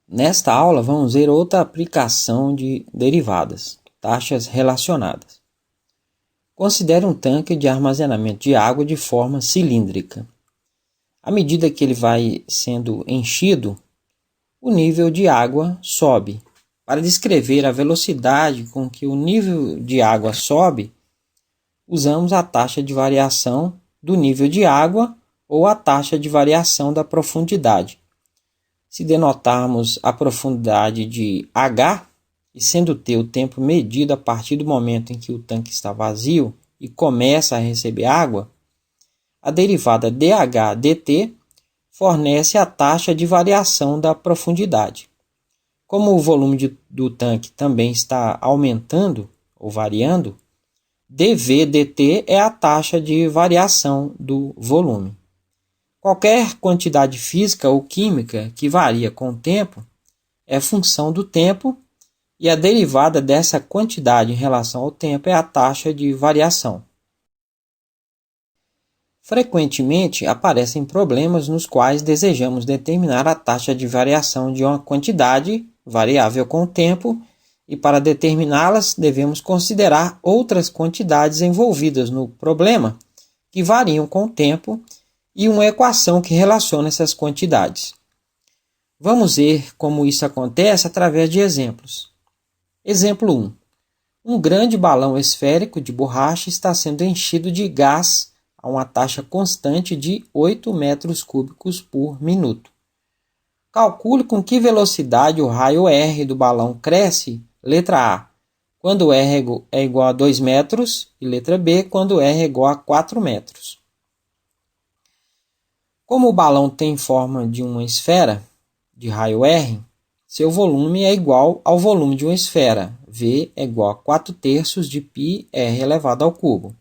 Nesta aula vamos ver outra aplicação de derivadas, taxas relacionadas. Considere um tanque de armazenamento de água de forma cilíndrica. À medida que ele vai sendo enchido, o nível de água sobe. Para descrever a velocidade com que o nível de água sobe, usamos a taxa de variação do nível de água ou a taxa de variação da profundidade. Se denotarmos a profundidade de H, e sendo T o tempo medido a partir do momento em que o tanque está vazio e começa a receber água, a derivada dH/dt fornece a taxa de variação da profundidade. Como o volume do tanque também está aumentando ou variando, dV/dt é a taxa de variação do volume. Qualquer quantidade física ou química que varia com o tempo é função do tempo e a derivada dessa quantidade em relação ao tempo é a taxa de variação. Frequentemente aparecem problemas nos quais desejamos determinar a taxa de variação de uma quantidade variável com o tempo e para determiná-las devemos considerar outras quantidades envolvidas no problema que variam com o tempo e uma equação que relaciona essas quantidades. Vamos ver como isso acontece através de exemplos. Exemplo 1. Um grande balão esférico de borracha está sendo enchido de gás a uma taxa constante de 8 metros cúbicos por minuto. Calcule com que velocidade o raio R do balão cresce, letra A, quando R é igual a 2 metros, e letra B, quando R é igual a 4 metros. Como o balão tem forma de uma esfera de raio R, seu volume é igual ao volume de uma esfera, V é igual a 4/3 de πr elevado ao cubo.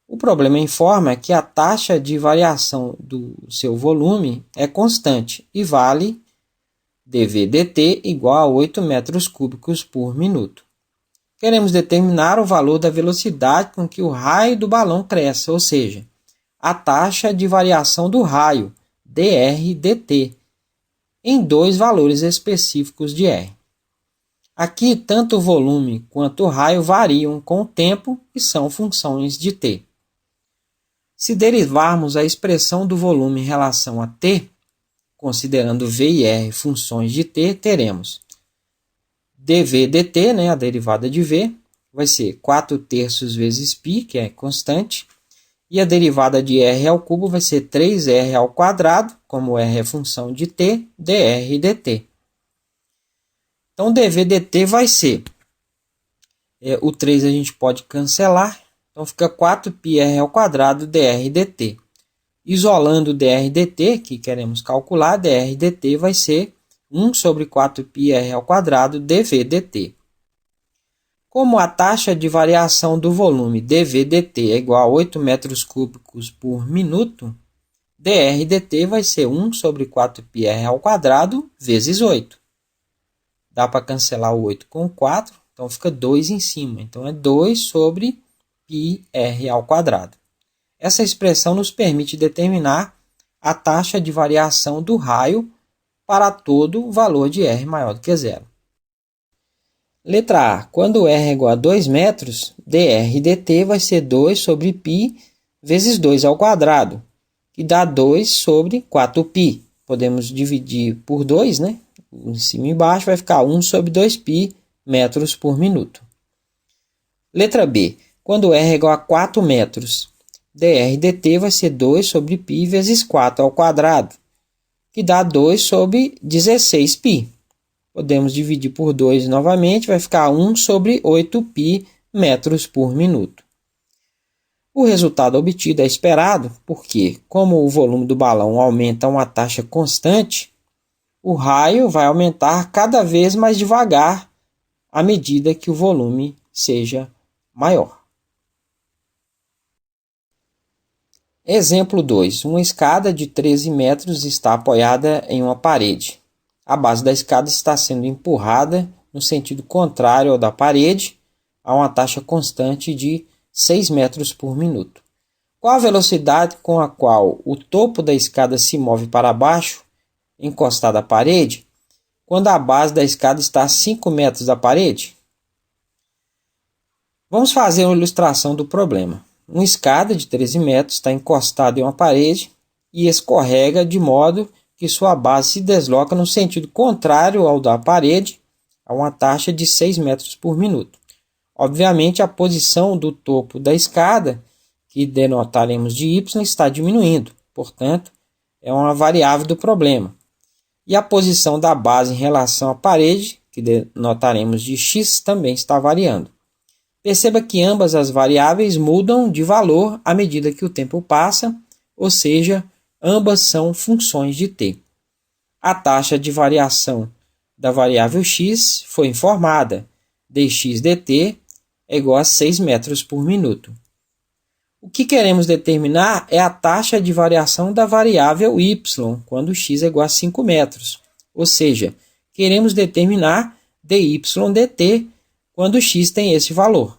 O problema informa que a taxa de variação do seu volume é constante e vale dV/dt igual a 8 metros cúbicos por minuto. Queremos determinar o valor da velocidade com que o raio do balão cresce, ou seja, a taxa de variação do raio, dr/dt, em dois valores específicos de R. Aqui, tanto o volume quanto o raio variam com o tempo e são funções de t. Se derivarmos a expressão do volume em relação a t, considerando V e R funções de t, teremos dV/dt, a derivada de V, vai ser 4/3 vezes π, que é constante, e a derivada de r ao cubo vai ser 3r ao quadrado, como r é função de t, dr/dt. Então, dV/dt vai ser, o 3 a gente pode cancelar, então fica 4πr ao quadrado dr/dt. Isolando o dr/dt, que queremos calcular, dr/dt vai ser 1 sobre 4πr ao quadrado dV/dt. Como a taxa de variação do volume dV/dt é igual a 8 metros cúbicos por minuto, dr/dt vai ser 1 sobre 4πr ao quadrado vezes 8. Dá para cancelar o 8 com 4, então fica 2 em cima. Então é 2 sobre πr ao quadrado. Essa expressão nos permite determinar a taxa de variação do raio para todo valor de r maior do que zero. Letra A. Quando r é igual a 2 metros, dr/dt vai ser 2 sobre π vezes 2 ao quadrado, que dá 2 sobre 4π. Podemos dividir por 2, em cima e embaixo vai ficar 1 sobre 2π metros por minuto. Letra B. Quando r é igual a 4 metros, dr/dt vai ser 2 sobre π vezes 4 ao quadrado, que dá 2 sobre 16π. Podemos dividir por 2 novamente, vai ficar 1 sobre 8π metros por minuto. O resultado obtido é esperado porque, como o volume do balão aumenta a uma taxa constante, o raio vai aumentar cada vez mais devagar à medida que o volume seja maior. Exemplo 2. Uma escada de 13 metros está apoiada em uma parede. A base da escada está sendo empurrada no sentido contrário ao da parede, a uma taxa constante de 6 metros por minuto. Qual a velocidade com a qual o topo da escada se move para baixo, encostado à parede, quando a base da escada está a 5 metros da parede? Vamos fazer uma ilustração do problema. Uma escada de 13 metros está encostada em uma parede e escorrega de modo que sua base se desloca no sentido contrário ao da parede, a uma taxa de 6 metros por minuto. Obviamente, a posição do topo da escada, que denotaremos de y, está diminuindo, portanto, é uma variável do problema. E a posição da base em relação à parede, que denotaremos de x, também está variando. Perceba que ambas as variáveis mudam de valor à medida que o tempo passa, ou seja, ambas são funções de t. A taxa de variação da variável x foi informada, dx dt é igual a 6 metros por minuto. O que queremos determinar é a taxa de variação da variável y, quando x é igual a 5 metros. Ou seja, queremos determinar dy dt quando x tem esse valor.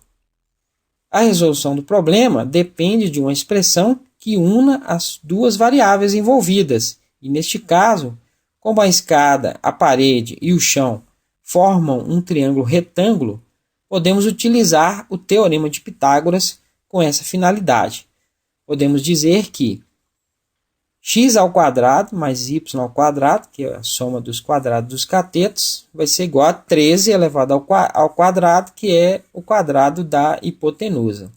A resolução do problema depende de uma expressão que una as duas variáveis envolvidas. E neste caso, como a escada, a parede e o chão formam um triângulo retângulo, podemos utilizar o teorema de Pitágoras com essa finalidade. Podemos dizer que x ao quadrado mais y ao quadrado, que é a soma dos quadrados dos catetos, vai ser igual a 13 elevado ao quadrado, que é o quadrado da hipotenusa.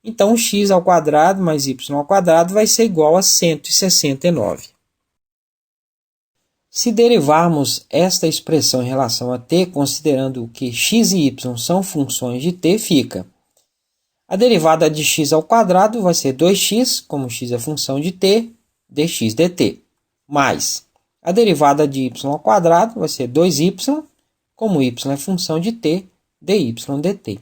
Então, x ao quadrado mais y ao quadrado vai ser igual a 169. Se derivarmos esta expressão em relação a t, considerando que x e y são funções de t, fica: a derivada de x ao quadrado vai ser 2x, como x é função de t, dx dt, mais a derivada de y ao quadrado vai ser 2y, como y é função de t, dy dt.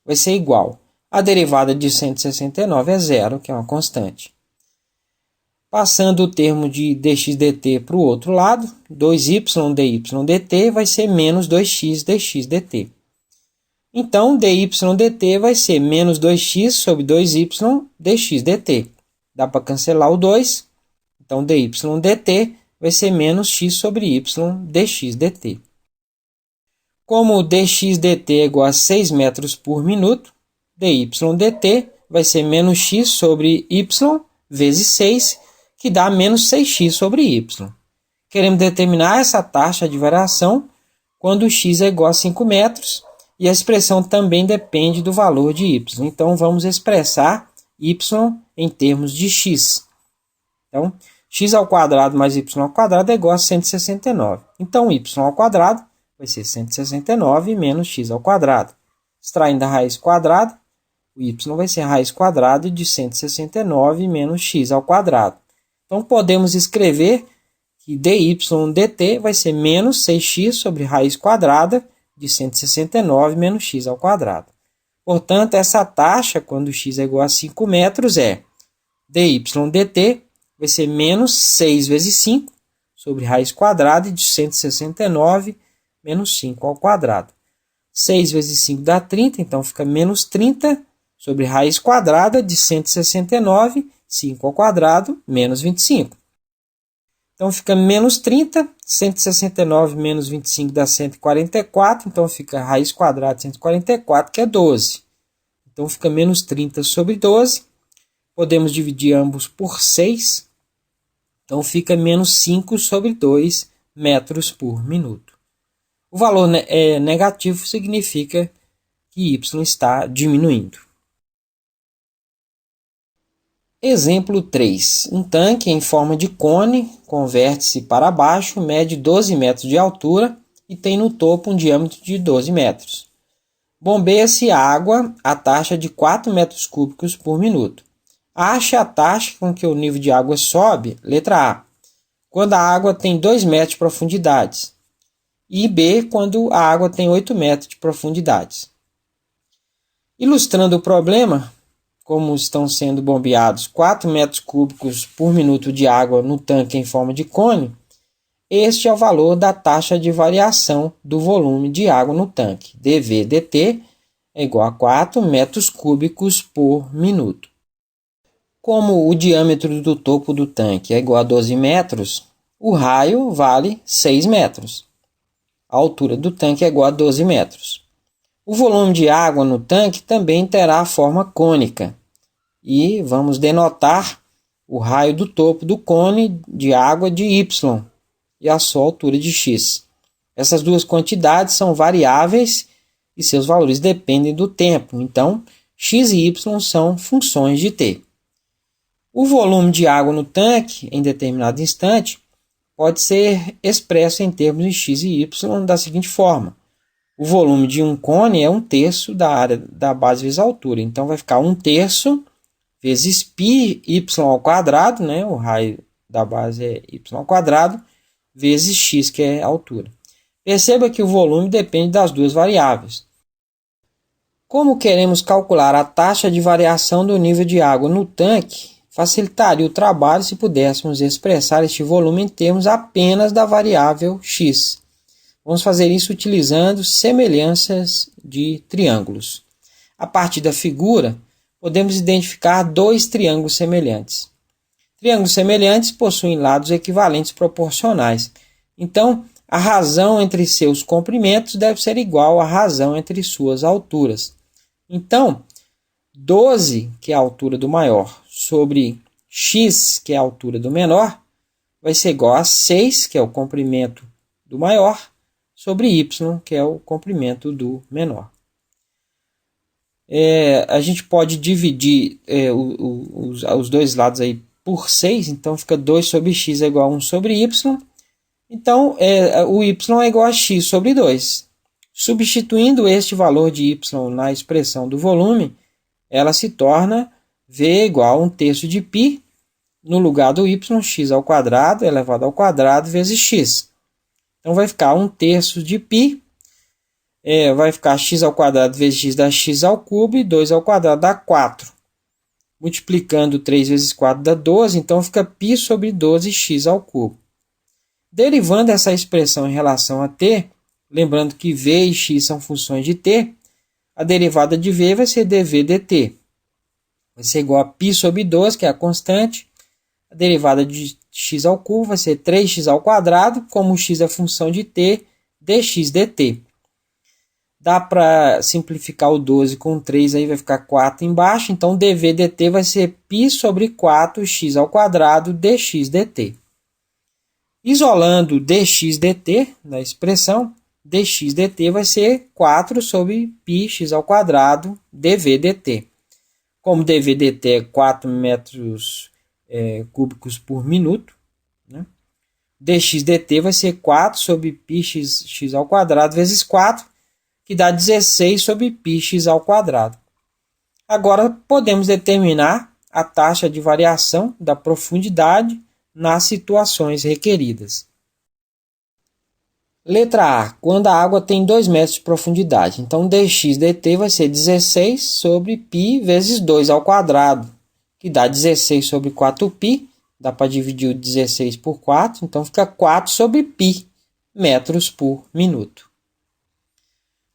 Vai ser igual a derivada de 169 é zero, que é uma constante. Passando o termo de dx dt para o outro lado, 2y dy dt vai ser menos 2x dx dt. Então, dy dt vai ser menos 2x sobre 2y dx dt. Dá para cancelar o 2. Então, dy dt vai ser menos x sobre y dx dt. Como dx dt é igual a 6 metros por minuto, dy dt vai ser menos x sobre y vezes 6, que dá menos 6x sobre y. Queremos determinar essa taxa de variação quando x é igual a 5 metros e a expressão também depende do valor de y. Então, vamos expressar y em termos de x. Então, x ao quadrado mais y ao quadrado é igual a 169. Então, y ao quadrado vai ser 169 menos x ao quadrado. Extraindo a raiz quadrada, o y vai ser a raiz quadrada de 169 menos x ao quadrado. Então, podemos escrever que dy dt vai ser menos 6x sobre raiz quadrada de 169 menos x ao quadrado. Portanto, essa taxa, quando x é igual a 5 metros, é dy dt vai ser menos 6 vezes 5 sobre raiz quadrada de 169 menos 5 ao quadrado. 6 vezes 5 dá 30, então fica menos 30 sobre raiz quadrada de 169, 5 ao quadrado, menos 25. Então fica menos 30, 169 menos 25 dá 144, então fica raiz quadrada de 144, que é 12. Então fica menos 30 sobre 12. Podemos dividir ambos por 6. Então fica menos 5 sobre 2 metros por minuto. O valor negativo significa que y está diminuindo. Exemplo 3. Um tanque em forma de cone, com vértice para baixo, mede 12 metros de altura e tem no topo um diâmetro de 12 metros. Bombeia-se água a taxa de 4 metros cúbicos por minuto. Ache a taxa com que o nível de água sobe, letra A, quando a água tem 2 metros de profundidade, e B, quando a água tem 8 metros de profundidade. Ilustrando o problema, como estão sendo bombeados 4 metros cúbicos por minuto de água no tanque em forma de cone, este é o valor da taxa de variação do volume de água no tanque. dV dt é igual a 4 metros cúbicos por minuto. Como o diâmetro do topo do tanque é igual a 12 metros, o raio vale 6 metros. a altura do tanque é igual a 12 metros. O volume de água no tanque também terá a forma cônica. E vamos denotar o raio do topo do cone de água de Y e a sua altura de X. Essas duas quantidades são variáveis e seus valores dependem do tempo. Então, X e Y são funções de T. O volume de água no tanque, em determinado instante, pode ser expresso em termos de X e Y da seguinte forma. O volume de um cone é 1/3 da área da base vezes a altura. Então, vai ficar 1/3 vezes πy ao quadrado, né? O raio da base é y ao quadrado, vezes x, que é a altura. Perceba que o volume depende das duas variáveis. Como queremos calcular a taxa de variação do nível de água no tanque, facilitaria o trabalho se pudéssemos expressar este volume em termos apenas da variável x. Vamos fazer isso utilizando semelhanças de triângulos. A partir da figura, podemos identificar dois triângulos semelhantes. Triângulos semelhantes possuem lados equivalentes proporcionais. Então, a razão entre seus comprimentos deve ser igual à razão entre suas alturas. Então, 12, que é a altura do maior, sobre x, que é a altura do menor, vai ser igual a 6, que é o comprimento do maior, sobre y, que é o comprimento do menor. A gente pode dividir os dois lados aí por 6, então fica 2 sobre x é igual a 1 sobre y. Então, o y é igual a x sobre 2. Substituindo este valor de y na expressão do volume, ela se torna v igual a 1/3 de π, no lugar do y, x ao quadrado elevado ao quadrado vezes x. Então, vai ficar 1/3 de π, vai ficar x ao quadrado vezes x dá x ao cubo, e 2 ao quadrado dá 4. Multiplicando 3 vezes 4 dá 12, então fica π sobre 12x ao cubo. Derivando essa expressão em relação a t, lembrando que v e x são funções de t, a derivada de v vai ser dv dt. Vai ser igual a π sobre 12, que é a constante. A derivada de x ao cubo vai ser 3x ao quadrado, como x é função de t, dx dt. Dá para simplificar o 12 com 3, aí vai ficar 4 embaixo. Então, dv dt vai ser π sobre 4x ao quadrado dx dt. Isolando dx dt na expressão, dx dt vai ser 4 sobre πx ao quadrado dv dt. Como dv dt é 4 metros cúbicos por minuto, né? Dx dt vai ser 4 sobre πx ao quadrado vezes 4, que dá 16 sobre πx ao quadrado. Agora, podemos determinar a taxa de variação da profundidade nas situações requeridas. Letra A. Quando a água tem 2 metros de profundidade. Então, dx dt vai ser 16 sobre π vezes 2 ao quadrado, que dá 16 sobre 4π. Dá para dividir o 16 por 4, então fica 4 sobre π metros por minuto.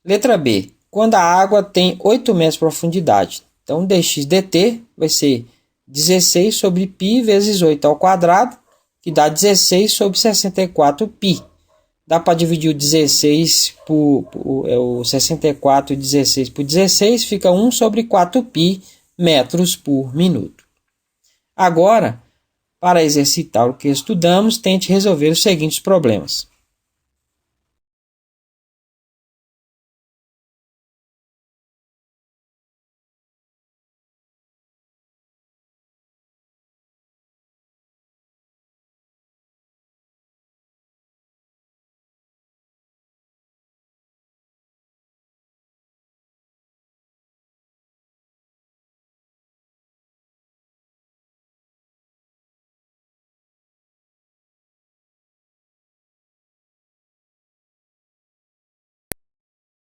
Letra B. Quando a água tem 8 metros de profundidade. Então, dx dt vai ser 16 sobre π vezes 8 ao quadrado, que dá 16 sobre 64π. Dá para dividir o 16 o 64 e 16 por 16, fica 1 sobre 4π metros por minuto. Agora, para exercitar o que estudamos, tente resolver os seguintes problemas.